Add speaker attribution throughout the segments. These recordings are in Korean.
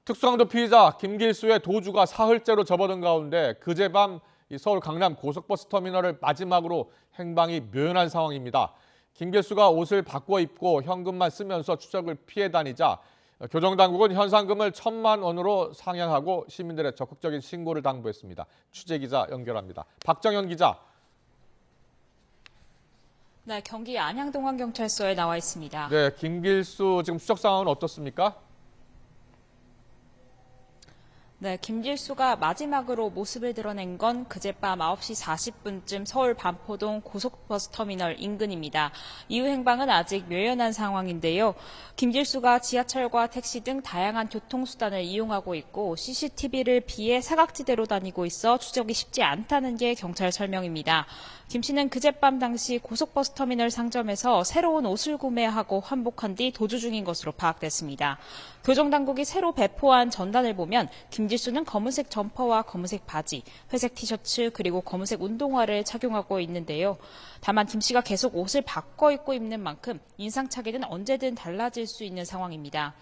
Speaker 1: 특수강도 피의자 김길수의 도주가 사흘째로 접어든 가운데 그제 밤 서울 강남 고속버스 터미널을 마지막으로 행방이 묘연한 상황입니다. 김길수가 옷을 바꿔 입고 현금만 쓰면서 추적을 피해 다니자 교정당국은 현상금을 1,000만 원으로 상향하고 시민들의 적극적인 신고를 당부했습니다. 취재기자 연결합니다. 박정현 기자.
Speaker 2: 네, 경기 안양동안경찰서에 나와 있습니다.
Speaker 1: 네, 김길수 지금 추적 상황은 어떻습니까?
Speaker 2: 네, 김길수가 마지막으로 모습을 드러낸 건 그젯밤 9시 40분쯤 서울 반포동 고속버스 터미널 인근입니다. 이후 행방은 아직 묘연한 상황인데요. 김길수가 지하철과 택시 등 다양한 교통수단을 이용하고 있고 CCTV를 피해 사각지대로 다니고 있어 추적이 쉽지 않다는 게 경찰 설명입니다. 김 씨는 그젯밤 당시 고속버스 터미널 상점에서 새로운 옷을 구매하고 환복한 뒤 도주 중인 것으로 파악됐습니다. 교정당국이 새로 배포한 전단을 보면 김길수는 검은색 점퍼와 검은색 바지, 회색 티셔츠 그리고 검은색 운동화를 착용하고 있는데요. 다만 김 씨가 계속 옷을 바꿔 입고 입는 만큼 인상착의는 언제든 달라질 수 있는 상황입니다.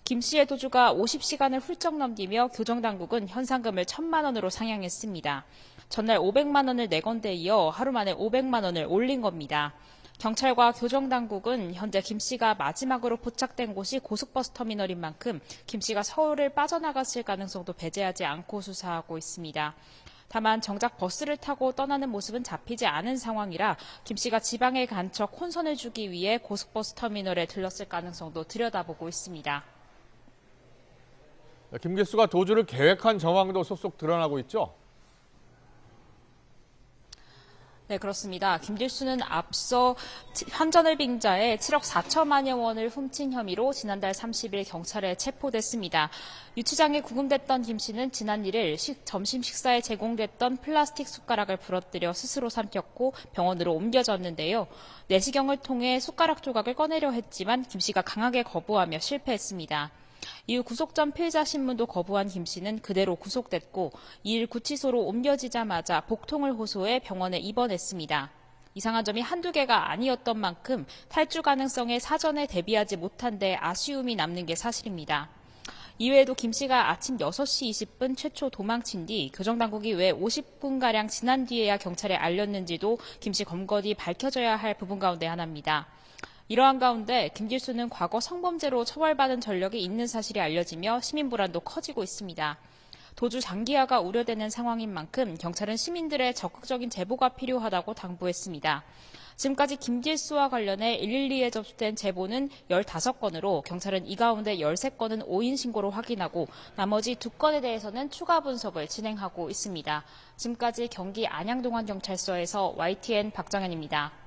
Speaker 2: 김 씨의 도주가 50시간을 훌쩍 넘기며 교정당국은 현상금을 1,000만 원으로 상향했습니다. 전날 500만 원을 내건 데 이어 하루 만에 500만 원을 올린 겁니다. 경찰과 교정당국은 현재 김 씨가 마지막으로 포착된 곳이 고속버스 터미널인 만큼 김 씨가 서울을 빠져나갔을 가능성도 배제하지 않고 수사하고 있습니다. 다만 정작 버스를 타고 떠나는 모습은 잡히지 않은 상황이라 김 씨가 지방에 간척 혼선을 주기 위해 고속버스 터미널에 들렀을 가능성도 들여다보고 있습니다.
Speaker 1: 김길수가 도주를 계획한 정황도 속속 드러나고 있죠?
Speaker 2: 네, 그렇습니다. 김길수는 앞서 현전을 빙자해 7억 4천만여 원을 훔친 혐의로 지난달 30일 경찰에 체포됐습니다. 유치장에 구금됐던 김 씨는 지난 1일 점심 식사에 제공됐던 플라스틱 숟가락을 부러뜨려 스스로 삼켰고 병원으로 옮겨졌는데요. 내시경을 통해 숟가락 조각을 꺼내려 했지만 김 씨가 강하게 거부하며 실패했습니다. 이후 구속 전 피의자 신문도 거부한 김 씨는 그대로 구속됐고 2일 구치소로 옮겨지자마자 복통을 호소해 병원에 입원했습니다. 이상한 점이 한두 개가 아니었던 만큼 탈주 가능성에 사전에 대비하지 못한 데 아쉬움이 남는 게 사실입니다. 이외에도 김 씨가 아침 6시 20분 최초 도망친 뒤 교정당국이 왜 50분가량 지난 뒤에야 경찰에 알렸는지도 김 씨 검거뒤 밝혀져야 할 부분 가운데 하나입니다. 이러한 가운데 김길수는 과거 성범죄로 처벌받은 전력이 있는 사실이 알려지며 시민 불안도 커지고 있습니다. 도주 장기화가 우려되는 상황인 만큼 경찰은 시민들의 적극적인 제보가 필요하다고 당부했습니다. 지금까지 김길수와 관련해 112에 접수된 제보는 15건으로 경찰은 이 가운데 13건은 오인 신고로 확인하고 나머지 2건에 대해서는 추가 분석을 진행하고 있습니다. 지금까지 경기 안양동안경찰서에서 YTN 박정현입니다.